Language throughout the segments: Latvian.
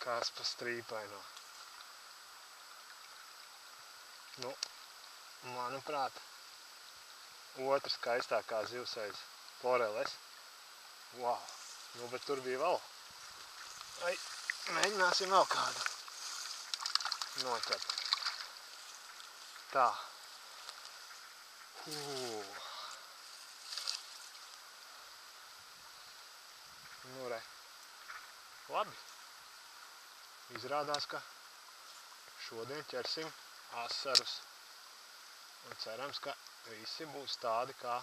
Kaspa strīpaino. Nu, manuprāt, otra skaistākā zivsaiz foreles. Wow, nu, bet tur bija vēl. Ai, mēģināsim vēl kādu noķert. Tā. Nu, re. Labi. Izrādās, ka šodien ķersim asarus. Un cerams, ka visi būs tādi kā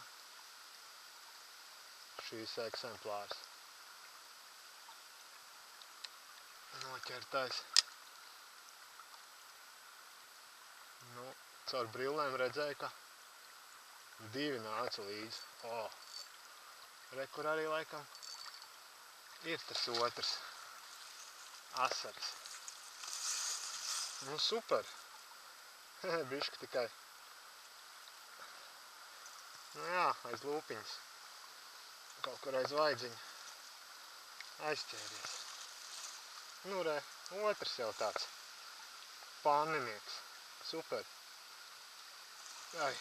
šīs eksemplārs. Noķertais. Nu, caur brillēm redzēju, ka divi nāca līdzi. Re, kur arī laikam ir tas otrs asaris. Nu, super. Bišķi tikai. Nu jā, aiz lūpiņas. Kaut kur aiz vaidziņa. Aizķēries. Nu, re, otrs jau tāds panninieks. Super. Ai,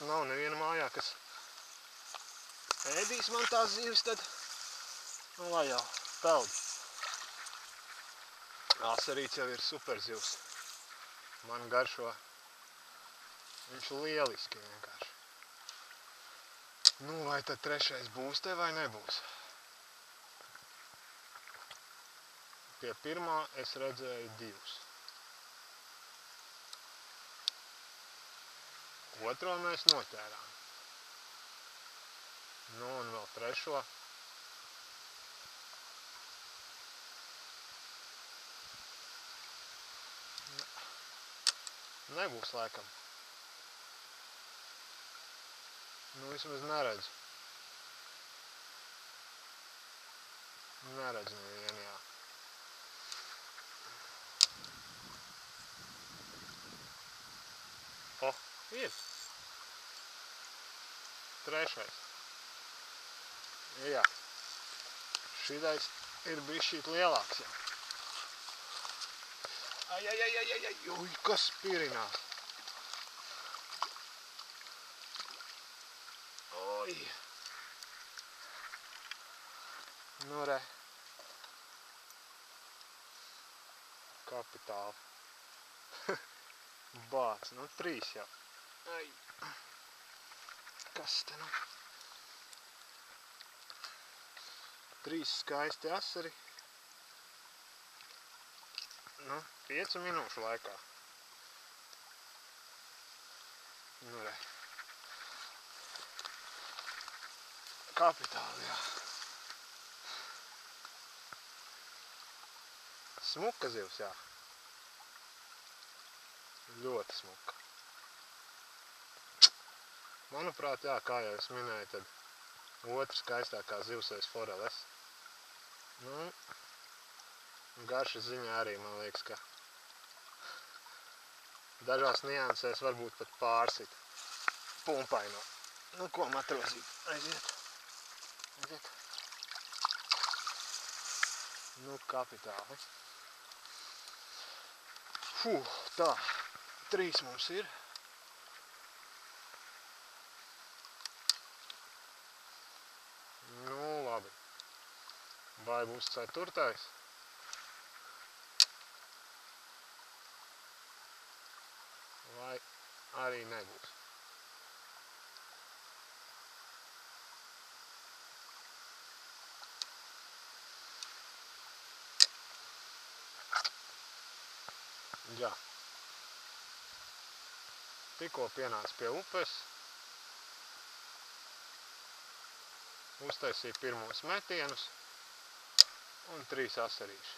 nav neviena mājā, kas ēdīs man tās zivis, tad, nu, lai jau peld. Asarīts jau ir super zivs. Man garšo. Viņš lieliski vienkārši. Nu, vai tad trešais būs te vai nebūs? Pie pirmā es redzēju divus. Otro mēs noķērām. Nu, un vēl trešo. Nebūs laikam. Nu, vismaz neredzu. Neredzu nevienu, jā. Ir. Trešais. Jā. Šitais ir bišķīt lielāks jau. Ai, uj, kas spirinās. Oi. Nu, re. Kapitāli. Bāc, nu 3 jau. Ai. Kas te nu? 3 skaisti asari. Nu, 5 minūšu laikā. Nu, re. Kapitāli, jā. Smuka zivs, jā. Ļoti smuka. Manuprāt, jā, kā jau es minēju, tad otra skaistākā zivsaiz foreles. Nu, garšas ziņā arī, man liekas, ka dažās niansēs varbūt pat pārsit pumpaino. Nu, ko matrozīt? Aiziet. Aiziet. Nu, kapitāli. Tā. 3 mums ir. Nu, labi. Vai būs 4. Vai arī nebūs. Jā. Tikko pienāca pie upes. Uztaisīja pirmos metienus un 3 asarīši.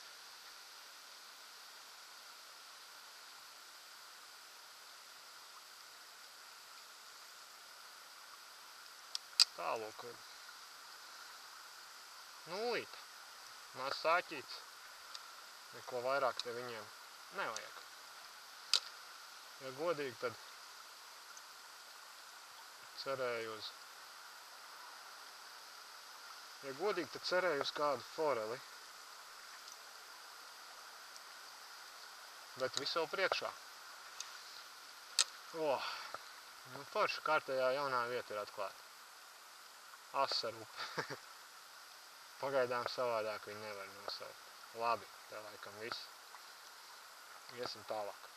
Tālūk. Nulīte. Maz sāķīts. Neko vairāk te viņiem nevajag. Ja godīgi, tad cerēju uz Ja godīgi, tad cerēju uz kādu foreli. Bet visu vēl priekšā. Nu forši kārtējā jaunā vieta ir atklāta. Asaru upe. Pagaidām savādāk viņu nevar nosaukt. Labi, tā laikam viss. Iesim tālāk.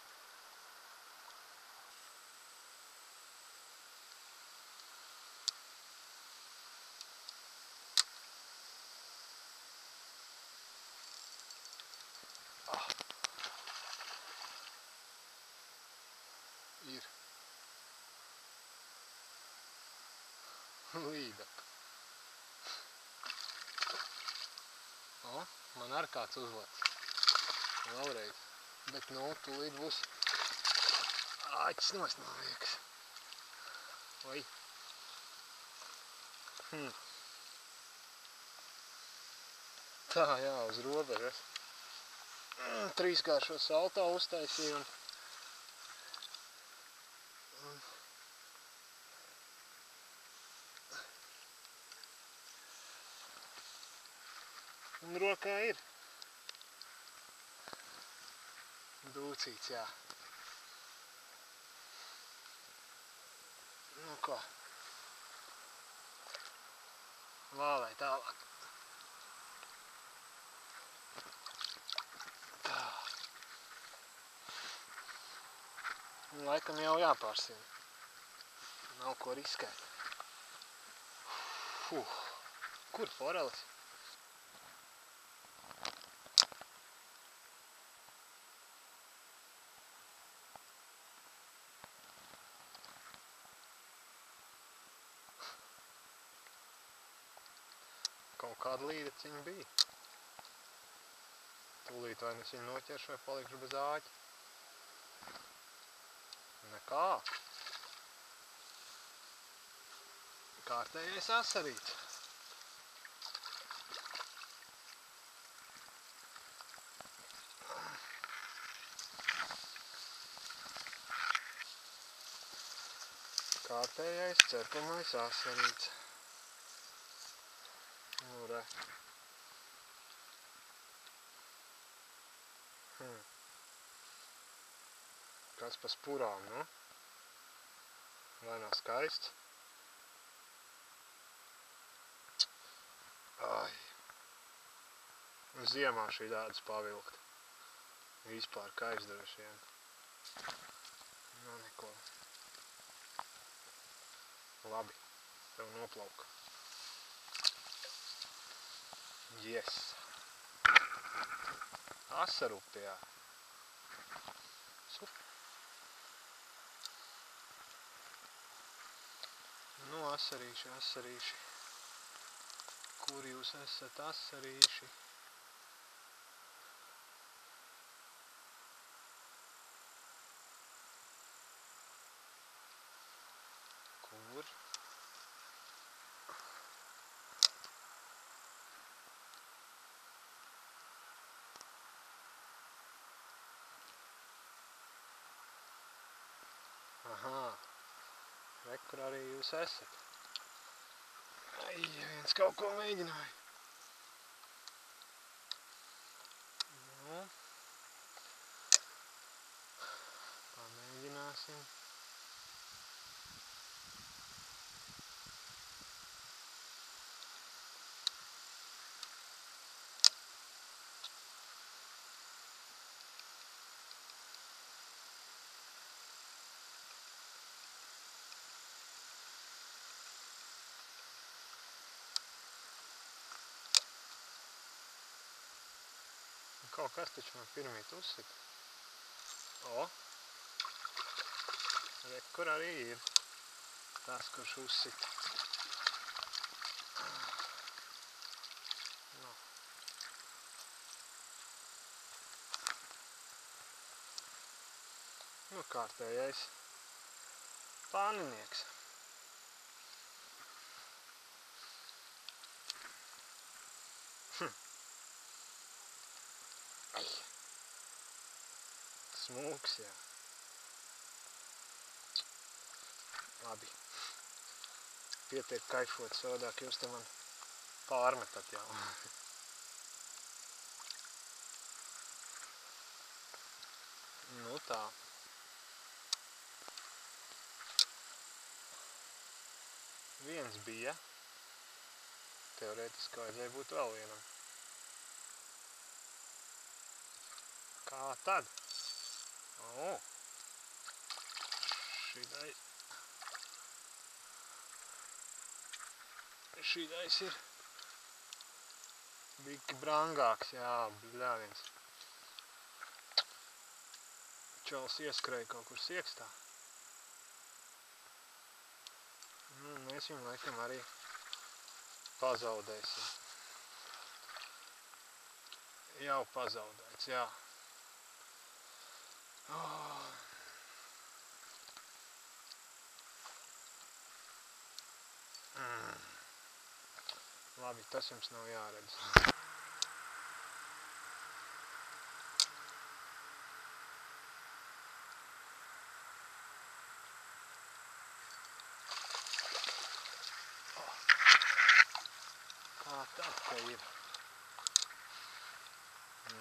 Ir. Līdaka. Man ar kāds uzlec. Vēlreiz. Bet nu, tūlīt būs āķis nost, man liekas. Oi. Tā, jā, uz robežas. Trīskāršo salto uztaisīju un rokā ir. Dūcīts, jā. Nu ko. Vālai tālāk. Tā. Laikam jau jāpārsina. Nav ko riskēt. Kur forelis? Kaut kāda līdeciņa bija. Tūlīt vai es viņu noķeršu vai palikšu bez āķa. Nekā. Kārtējais asarīts. Kārtējais cepamais asarīts. Nu, re. Kas pa spurām, nu? Vai nav skaists? Ai. Ziemā šī tādas pavilkt. Vispār kairs droši vien. Nu, neko. Labi, tev noplauka. Yes. Asarupē, jā. Super. Nu, asarīši. Kur jūs esat asarīši? Kur? Aha. Re, kur arī jūs esat. Ai, viens kaut ko mēģināja. Nu. Pamēģināsim. Kaut kas taču man pirmīt uzsita. Re, kur arī ir tas, kurš uzsita. Nu, kārtējais pāninieks. Smūks, jā. Labi. Pietiek kaifot, savādāk jūs te man pārmetat jau. Nu tā. Viens bija. Teorētiski vajadzēja būt vēl vienam. Kā tad? O! Šitais ir biki brangāks, jā, bļāviens. Čals ieskrēja kaut kur siekstā. Nu, mēs viņu laikam arī pazaudēsim. Jau pazaudēts, jā. Oh. Labi, tas jums nav jāredz. Kā tad, ka ir?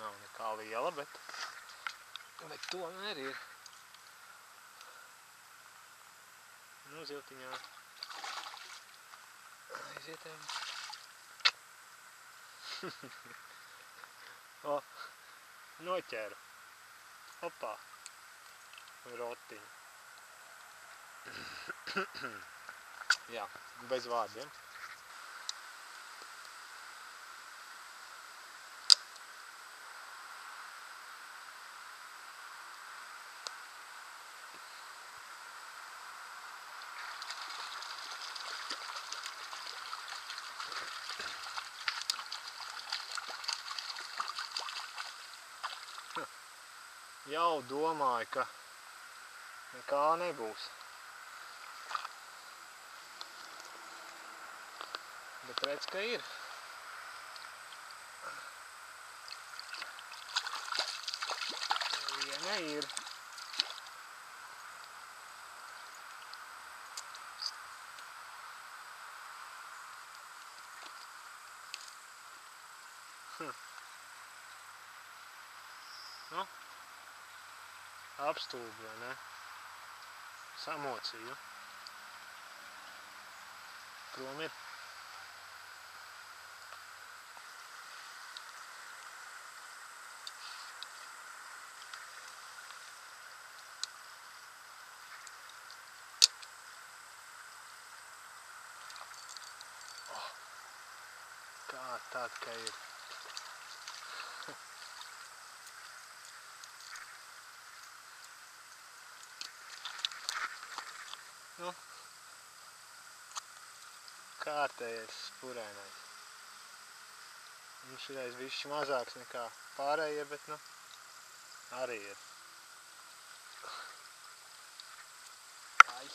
Nav nekā liela, bet tomēr ir. Nu, ziltiņā aizietēm. O, noķēru. Opā. Rotiņu. Jā, bez vārdiem. Jau domāju, ka nekā nebūs. Bet redz, ka ir. Viena ir. Nu, apstulbi, vai ne? Samocīju. Prom ir. Kā tad, ka ir. Nu, kārtējais spurēnais. Viņš šitais bišķi mazāks nekā pārējie, bet nu, arī ir. Ai.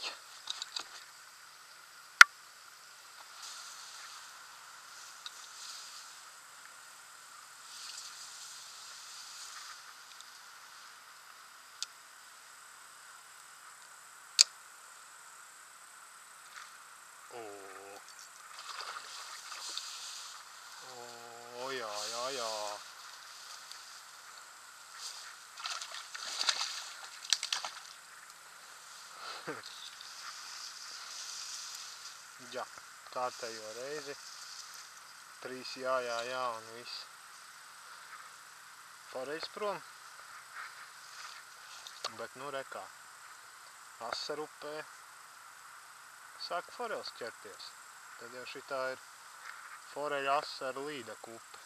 O, jā. Jā, kārtējo reizi. 3 jā un viss. Pareiz prom. Bet nu rekā. Asarupē sāk forels ķerties. Tad jau šitā ir foreļa asaru līda kupe.